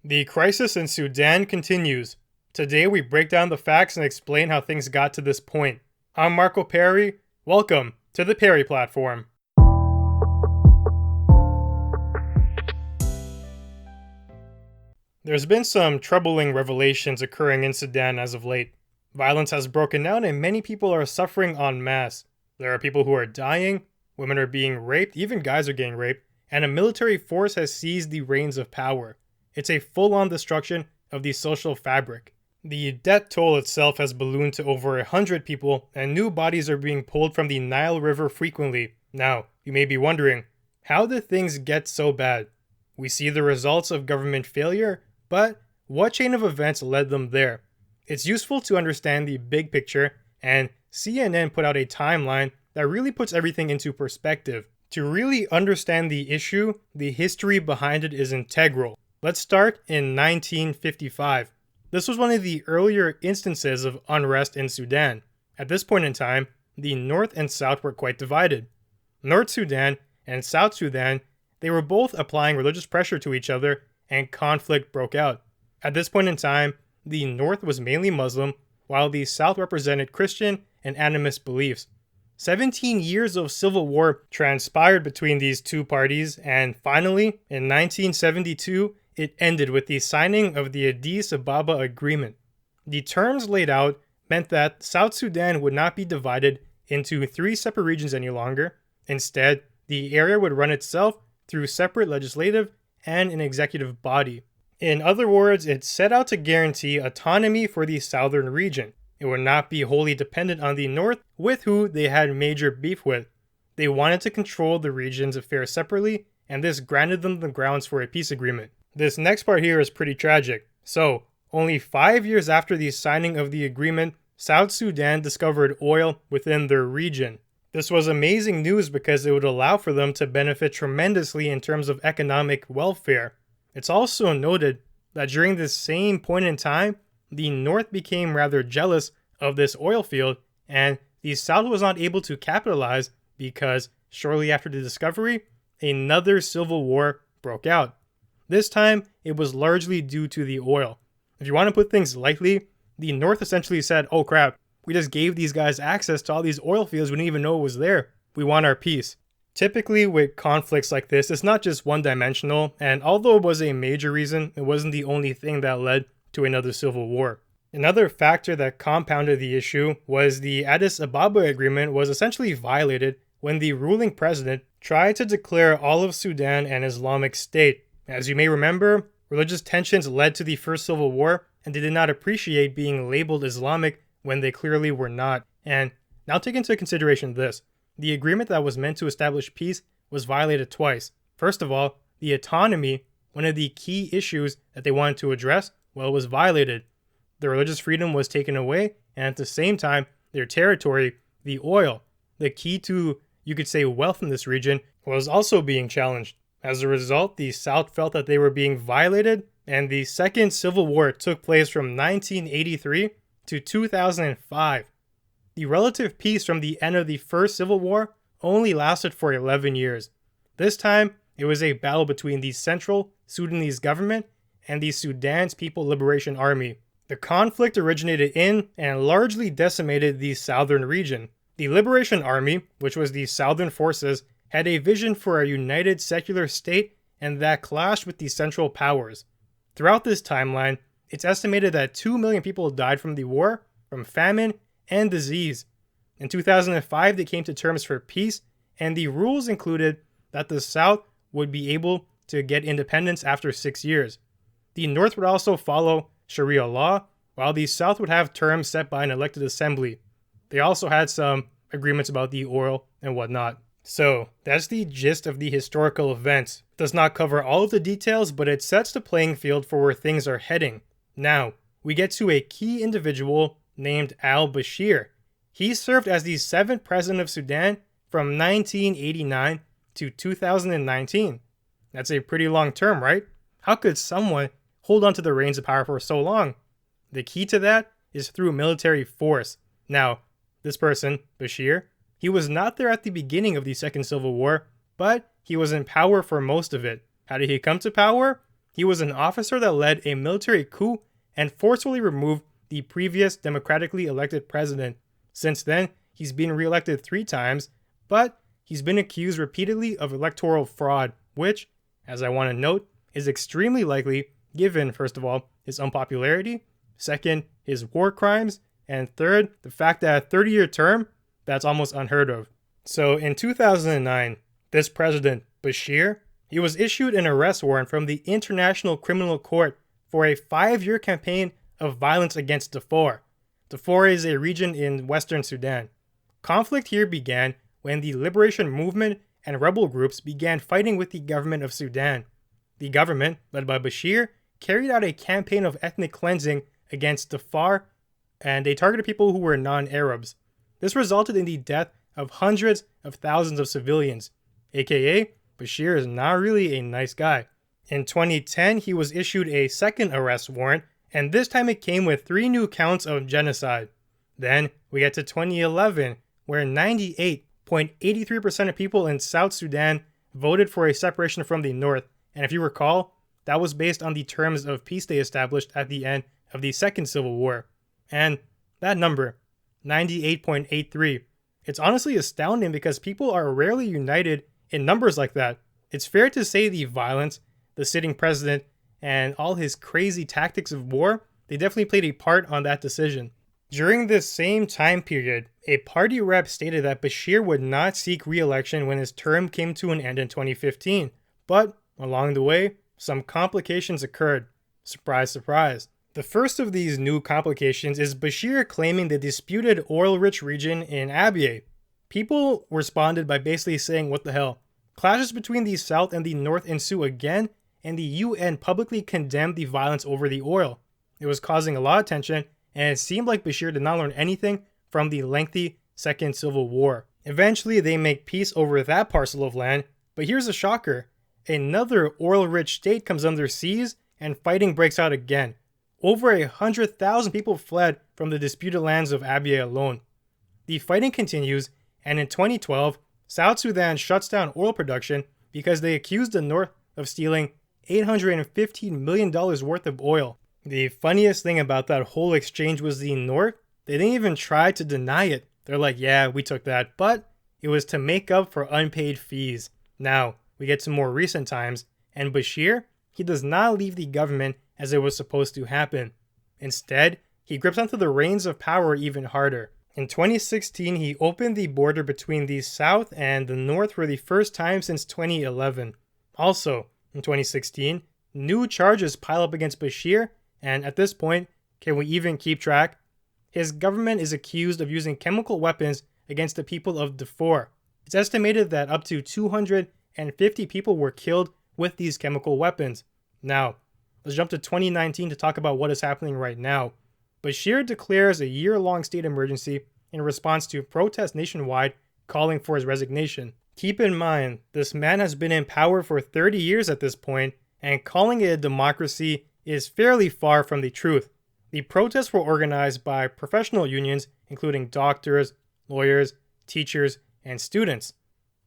The crisis in Sudan continues. Today we break down the facts and explain how things got to this point. I'm Marco Perry. Welcome to the Perry Platform. There's been some troubling revelations occurring in Sudan as of late. Violence has broken out and many people are suffering en masse. There are people who are dying, women are being raped, even guys are getting raped, and a military force has seized the reins of power. It's a full-on destruction of the social fabric. The death toll itself has ballooned to over 100 people, and new bodies are being pulled from the Nile River frequently. Now, you may be wondering, how did things get so bad? We see the results of government failure, but what chain of events led them there? It's useful to understand the big picture, and CNN put out a timeline that really puts everything into perspective. To really understand the issue, the history behind it is integral. Let's start in 1955. This was one of the earlier instances of unrest in Sudan. At this point in time, the North and South were quite divided. North Sudan and South Sudan, they were both applying religious pressure to each other, and conflict broke out. At this point in time, the North was mainly Muslim, while the South represented Christian and animist beliefs. 17 years of civil war transpired between these two parties, and finally, in 1972, it ended with the signing of the Addis Ababa Agreement. The terms laid out meant that South Sudan would not be divided into 3 separate regions any longer. Instead, the area would run itself through separate legislative and an executive body. In other words, it set out to guarantee autonomy for the southern region. It would not be wholly dependent on the North, with who they had major beef with. They wanted to control the region's affairs separately, and this granted them the grounds for a peace agreement. This next part here is pretty tragic. So, only 5 years after the signing of the agreement, South Sudan discovered oil within their region. This was amazing news because it would allow for them to benefit tremendously in terms of economic welfare. It's also noted that during this same point in time, the North became rather jealous of this oil field, and the South was not able to capitalize because shortly after the discovery, another civil war broke out. This time, it was largely due to the oil. If you want to put things lightly, the North essentially said, oh crap, we just gave these guys access to all these oil fields we didn't even know it was there. We want our peace. Typically with conflicts like this, it's not just one-dimensional, and although it was a major reason, it wasn't the only thing that led to another civil war. Another factor that compounded the issue was the Addis Ababa Agreement was essentially violated when the ruling president tried to declare all of Sudan an Islamic state. As you may remember, religious tensions led to the first civil war, and they did not appreciate being labeled Islamic when they clearly were not. And now take into consideration this. The agreement that was meant to establish peace was violated twice. First of all, the autonomy, one of the key issues that they wanted to address, well, it was violated. Their religious freedom was taken away, and at the same time, their territory, the oil, the key to, you could say, wealth in this region, was also being challenged. As a result, the South felt that they were being violated, and the Second Civil War took place from 1983 to 2005. The relative peace from the end of the First Civil War only lasted for 11 years. This time, it was a battle between the Central Sudanese government and the Sudan's People Liberation Army. The conflict originated in and largely decimated the southern region. The Liberation Army, which was the southern forces, had a vision for a united secular state, and that clashed with the Central Powers. Throughout this timeline, it's estimated that 2 million people died from the war, from famine, and disease. In 2005, they came to terms for peace, and the rules included that the South would be able to get independence after 6 years. The North would also follow Sharia law, while the South would have terms set by an elected assembly. They also had some agreements about the oil and whatnot. So, that's the gist of the historical events. It does not cover all of the details, but it sets the playing field for where things are heading. Now, we get to a key individual named al-Bashir. He served as the 7th president of Sudan from 1989 to 2019. That's a pretty long term, right? How could someone hold on to the reins of power for so long? The key to that is through military force. Now, this person, Bashir, he was not there at the beginning of the Second Civil War, but he was in power for most of it. How did he come to power? He was an officer that led a military coup and forcefully removed the previous democratically elected president. Since then, he's been reelected 3 times, but he's been accused repeatedly of electoral fraud, which, as I want to note, is extremely likely given, first of all, his unpopularity, second, his war crimes, and third, the fact that a 30-year term, that's almost unheard of. So in 2009, this president, Bashir, he was issued an arrest warrant from the International Criminal Court for a 5-year campaign of violence against Darfur. Darfur is a region in western Sudan. Conflict here began when the liberation movement and rebel groups began fighting with the government of Sudan. The government, led by Bashir, carried out a campaign of ethnic cleansing against Darfur, and they targeted people who were non-Arabs. This resulted in the death of hundreds of thousands of civilians, aka Bashir is not really a nice guy. In 2010, he was issued a second arrest warrant, and this time it came with 3 new counts of genocide. Then we get to 2011, where 98.83% of people in South Sudan voted for a separation from the North, and if you recall, that was based on the terms of peace they established at the end of the Second Civil War. And that number, 98.83, it's honestly astounding because people are rarely united in numbers like that. It's fair to say the violence, the sitting president, and all his crazy tactics of war, they definitely played a part on that decision. During this same time period, a party rep stated that Bashir would not seek re-election when his term came to an end in 2015. But along the way, some complications occurred. Surprise, surprise. The first of these new complications is Bashir claiming the disputed oil-rich region in Abyei. People responded by basically saying, what the hell? Clashes between the South and the North ensue again, and the UN publicly condemned the violence over the oil. It was causing a lot of tension, and it seemed like Bashir did not learn anything from the lengthy Second Civil War. Eventually, they make peace over that parcel of land, but here's a shocker. Another oil-rich state comes under siege, and fighting breaks out again. Over 100,000 people fled from the disputed lands of Abyei alone. The fighting continues, and in 2012, South Sudan shuts down oil production because they accused the North of stealing $815 million worth of oil. The funniest thing about that whole exchange was the North, they didn't even try to deny it. They're like, yeah, we took that, but it was to make up for unpaid fees. Now, we get to more recent times, and Bashir, he does not leave the government as it was supposed to happen. Instead, he grips onto the reins of power even harder. In 2016, he opened the border between the South and the North for the first time since 2011. Also, in 2016, new charges pile up against Bashir, and at this point, can we even keep track? His government is accused of using chemical weapons against the people of Darfur. It's estimated that up to 250 people were killed with these chemical weapons. Now, let's jump to 2019 to talk about what is happening right now. Bashir declares a year-long state emergency in response to protests nationwide calling for his resignation. Keep in mind, this man has been in power for 30 years at this point, and calling it a democracy is fairly far from the truth. The protests were organized by professional unions, including doctors, lawyers, teachers, and students.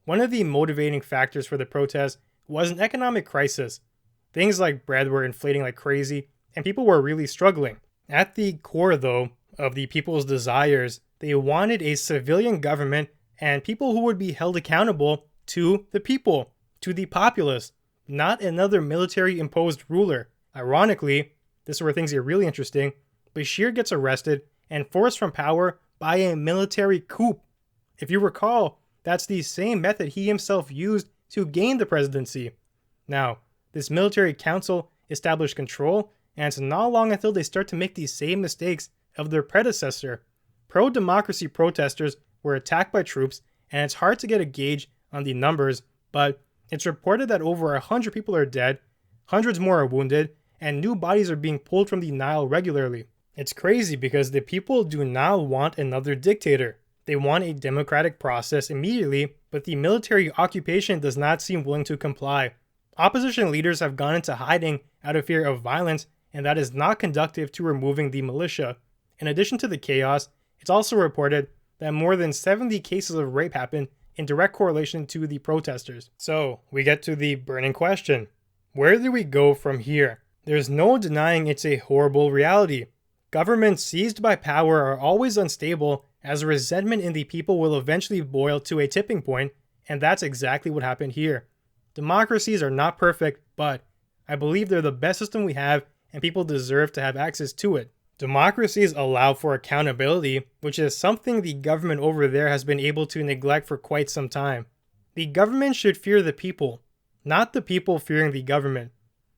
One of the motivating factors for the protests was an economic crisis. Things like bread were inflating like crazy, and people were really struggling. At the core, though, of the people's desires, they wanted a civilian government and people who would be held accountable to the people, to the populace, not another military-imposed ruler. Ironically, this is where things get really interesting, Bashir gets arrested and forced from power by a military coup. If you recall, that's the same method he himself used to gain the presidency. Now, this military council established control, and it's not long until they start to make the same mistakes of their predecessor. Pro-democracy protesters were attacked by troops, and it's hard to get a gauge on the numbers, but it's reported that over 100 people are dead, hundreds more are wounded, and new bodies are being pulled from the Nile regularly. It's crazy because the people do not want another dictator. They want a democratic process immediately, but the military occupation does not seem willing to comply. Opposition leaders have gone into hiding out of fear of violence, and that is not conducive to removing the militia. In addition to the chaos, it's also reported that more than 70 cases of rape happened in direct correlation to the protesters. So, we get to the burning question. Where do we go from here? There's no denying it's a horrible reality. Governments seized by power are always unstable, as resentment in the people will eventually boil to a tipping point, and that's exactly what happened here. Democracies are not perfect, but I believe they're the best system we have, and people deserve to have access to it. Democracies allow for accountability, which is something the government over there has been able to neglect for quite some time. The government should fear the people, not the people fearing the government.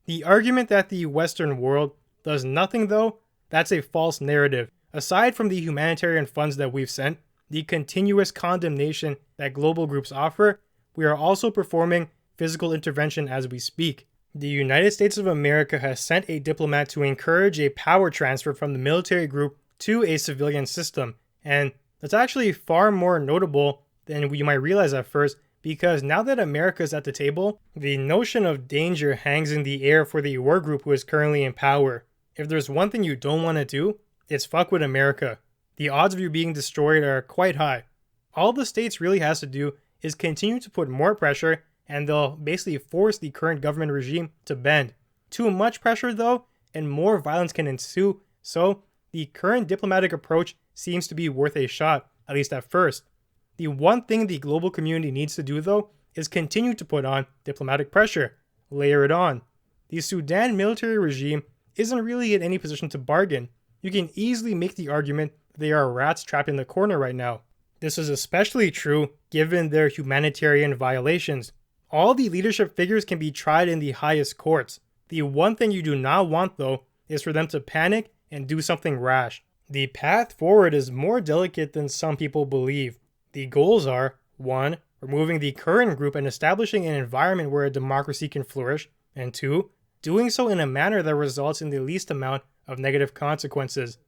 The argument that the Western world does nothing though, that's a false narrative. Aside from the humanitarian funds that we've sent, the continuous condemnation that global groups offer, we are also performing physical intervention as we speak. The United States of America has sent a diplomat to encourage a power transfer from the military group to a civilian system, and that's actually far more notable than you might realize at first, because now that America is at the table, the notion of danger hangs in the air for the war group who is currently in power. If there's one thing you don't want to do, it's fuck with America. The odds of you being destroyed are quite high. All the states really has to do is continue to put more pressure, and they'll basically force the current government regime to bend. Too much pressure though, and more violence can ensue, so the current diplomatic approach seems to be worth a shot, at least at first. The one thing the global community needs to do though is continue to put on diplomatic pressure. Layer it on. The Sudan military regime isn't really in any position to bargain. You can easily make the argument that they are rats trapped in the corner right now. This is especially true given their humanitarian violations. All the leadership figures can be tried in the highest courts. The one thing you do not want though is for them to panic and do something rash. The path forward is more delicate than some people believe. The goals are 1. Removing the current group and establishing an environment where a democracy can flourish, and 2. Doing so in a manner that results in the least amount of negative consequences.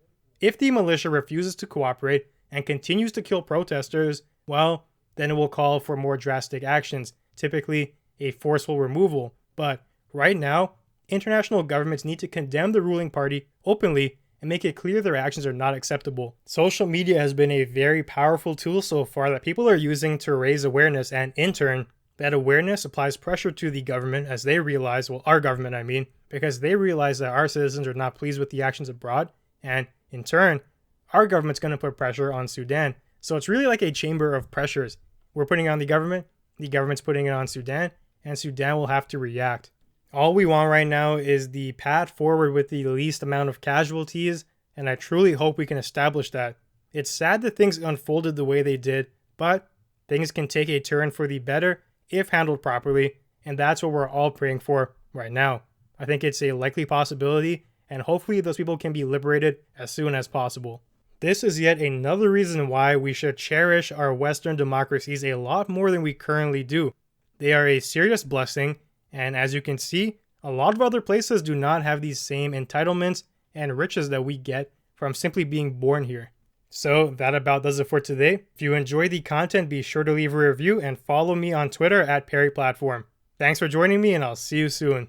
If the militia refuses to cooperate and continues to kill protesters, well, then it will call for more drastic actions, typically a forceful removal. But right now, international governments need to condemn the ruling party openly and make it clear their actions are not acceptable. Social media has been a very powerful tool so far that people are using to raise awareness, and in turn, that awareness applies pressure to the government as they realize, well, our government I mean, because they realize that our citizens are not pleased with the actions abroad, and in turn, our government's going to put pressure on Sudan. So it's really like a chamber of pressures. We're putting it on the government's putting it on Sudan, and Sudan will have to react. All we want right now is the path forward with the least amount of casualties, and I truly hope we can establish that. It's sad that things unfolded the way they did, but things can take a turn for the better if handled properly, and that's what we're all praying for right now. I think it's a likely possibility, and hopefully those people can be liberated as soon as possible. This is yet another reason why we should cherish our Western democracies a lot more than we currently do. They are a serious blessing, and as you can see, a lot of other places do not have these same entitlements and riches that we get from simply being born here. So that about does it for today. If you enjoyed the content, be sure to leave a review and follow me on Twitter at PerryPlatform. Thanks for joining me, and I'll see you soon.